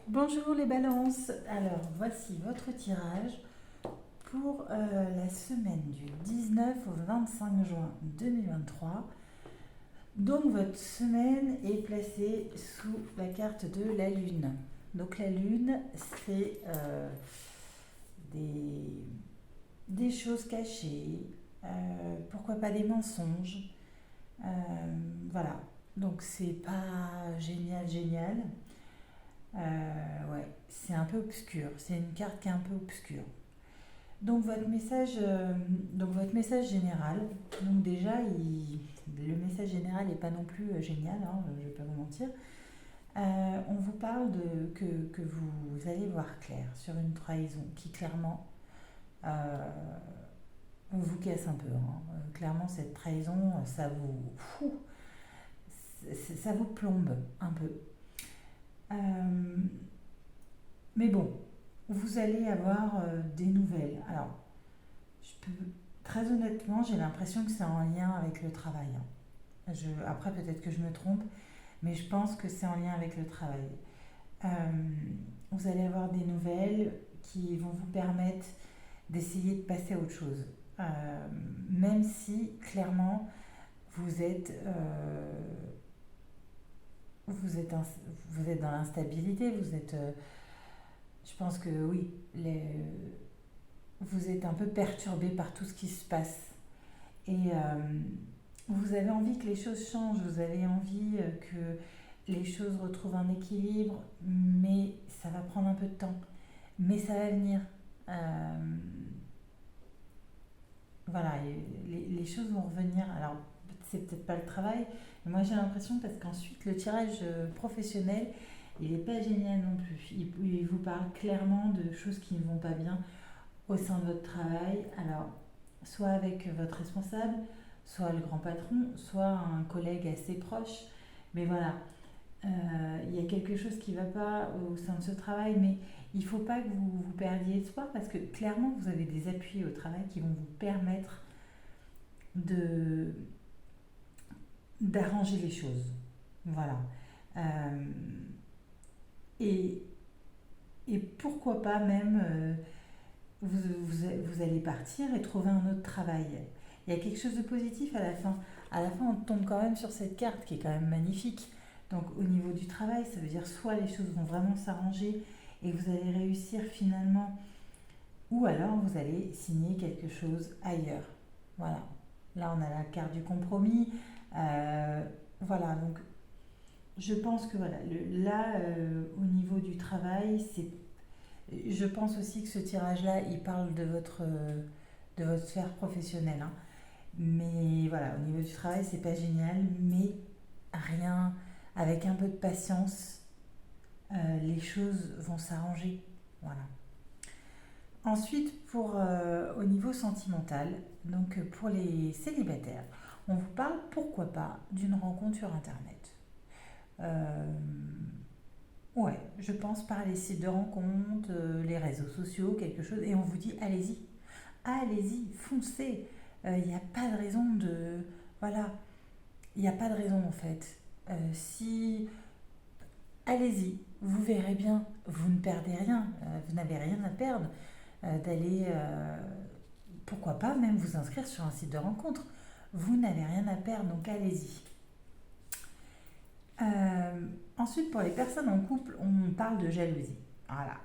Bonjour les balances, alors voici votre tirage pour la semaine du 19 au 25 juin 2023. Donc votre semaine est placée sous la carte de la Lune. Donc la Lune, c'est des, des choses cachées, pourquoi pas des mensonges. Euh, voilà, donc c'est pas génial, génial. Ouais, c'est un peu obscur. C'est une carte qui est un peu obscure. Donc votre message général. Donc déjà, le message général n'est pas non plus génial. Hein, je ne vais pas vous mentir. On vous parle que vous allez voir clair sur une trahison qui clairement vous casse un peu. Hein. Clairement, cette trahison, ça vous plombe un peu. Euh, Mais bon, vous allez avoir des nouvelles. Alors, je peux, très honnêtement, j'ai l'impression que c'est en lien avec le travail. Hein. Après, peut-être que je me trompe, mais je pense que c'est en lien avec le travail. Euh, vous allez avoir des nouvelles qui vont vous permettre d'essayer de passer à autre chose. Même si, clairement, vous êtes, euh, vous êtes, vous êtes dans l'instabilité, je pense que oui, vous êtes un peu perturbé par tout ce qui se passe. Et vous avez envie que les choses changent, vous avez envie que les choses retrouvent un équilibre, mais ça va prendre un peu de temps. Mais ça va venir. Euh, voilà, les choses vont revenir. Alors, c'est peut-être pas le travail, mais moi j'ai l'impression parce qu'ensuite le tirage professionnel, il n'est pas génial non plus. Il vous parle clairement de choses qui ne vont pas bien au sein de votre travail. Alors, soit avec votre responsable, soit le grand patron, soit un collègue assez proche. Mais voilà, il y a quelque chose qui ne va pas au sein de ce travail, mais il ne faut pas que vous perdiez espoir parce que clairement, vous avez des appuis au travail qui vont vous permettre de d'arranger les choses. Voilà. Euh, et, et pourquoi pas même vous allez partir et trouver un autre travail. Il y a quelque chose de positif à la fin. À la fin, on tombe quand même sur cette carte qui est quand même magnifique. Donc au niveau du travail, ça veut dire soit les choses vont vraiment s'arranger et vous allez réussir finalement, ou alors vous allez signer quelque chose ailleurs. Voilà. Là, on a la carte du compromis. Voilà, donc je pense que voilà, au niveau du travail, je pense aussi que ce tirage-là, il parle de votre sphère professionnelle. Hein. Mais voilà, au niveau du travail, c'est pas génial, mais rien, avec un peu de patience, les choses vont s'arranger. Voilà. Ensuite, au niveau sentimental, donc pour les célibataires, on vous parle pourquoi pas d'une rencontre sur Internet. Euh, ouais, je pense par les sites de rencontres, les réseaux sociaux, quelque chose, et on vous dit allez-y, allez-y, foncez. Il n'y a pas de raison de. Voilà, il n'y a pas de raison en fait. Si. Allez-y, vous verrez bien, vous ne perdez rien, vous n'avez rien à perdre d'aller. Pourquoi pas même vous inscrire sur un site de rencontre. Vous n'avez rien à perdre, donc allez-y. Ensuite, pour les personnes en couple, on parle de jalousie. Voilà.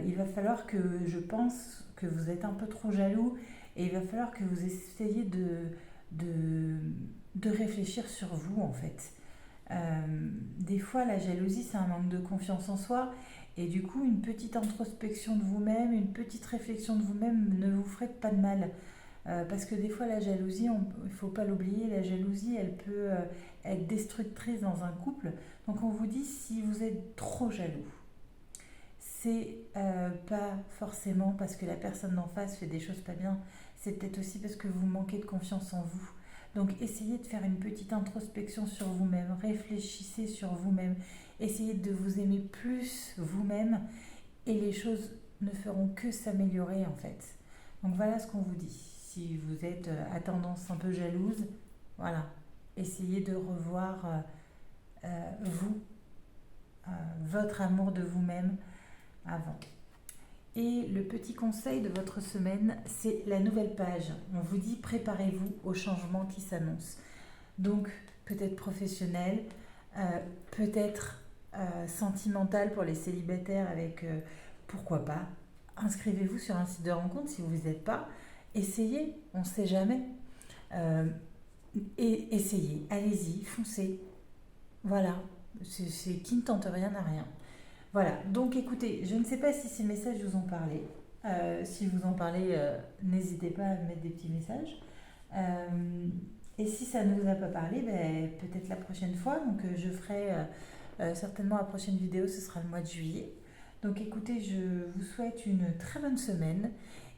Il va falloir que je pense que vous êtes un peu trop jaloux et il va falloir que vous essayiez de, de réfléchir sur vous en fait. Des fois, la jalousie, c'est un manque de confiance en soi et du coup, une petite introspection de vous-même, une petite réflexion de vous-même ne vous ferait pas de mal. Parce que des fois, la jalousie, il ne faut pas l'oublier, la jalousie, elle peut être destructrice dans un couple. Donc on vous dit, si vous êtes trop jaloux, c'est pas forcément parce que la personne d'en face fait des choses pas bien, c'est peut-être aussi parce que vous manquez de confiance en vous. Donc essayez de faire une petite introspection sur vous-même, réfléchissez sur vous-même, essayez de vous aimer plus vous-même et les choses ne feront que s'améliorer en fait. Donc voilà ce qu'on vous dit. Si vous êtes à tendance un peu jalouse, voilà, essayez de revoir vous, votre amour de vous-même avant. Et le petit conseil de votre semaine, c'est la nouvelle page. On vous dit préparez-vous au changement qui s'annonce. Donc peut-être professionnel, peut-être sentimental pour les célibataires avec pourquoi pas. Inscrivez-vous sur un site de rencontre si vous n'y êtes pas. Essayez, on ne sait jamais. Et essayez, allez-y, foncez. Voilà, c'est qui ne tente rien n'a rien. Voilà, donc écoutez, je ne sais pas si ces messages vous ont parlé. Si vous en parlez, n'hésitez pas à me mettre des petits messages. Et si ça ne vous a pas parlé, ben, peut-être la prochaine fois. Donc je ferai certainement la prochaine vidéo, ce sera le mois de juillet. Donc écoutez, je vous souhaite une très bonne semaine.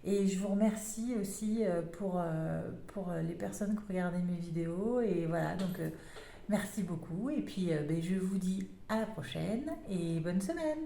Et je vous remercie aussi pour les personnes qui regardent mes vidéos. Et voilà, donc merci beaucoup. Et puis ben, je vous dis à la prochaine et bonne semaine.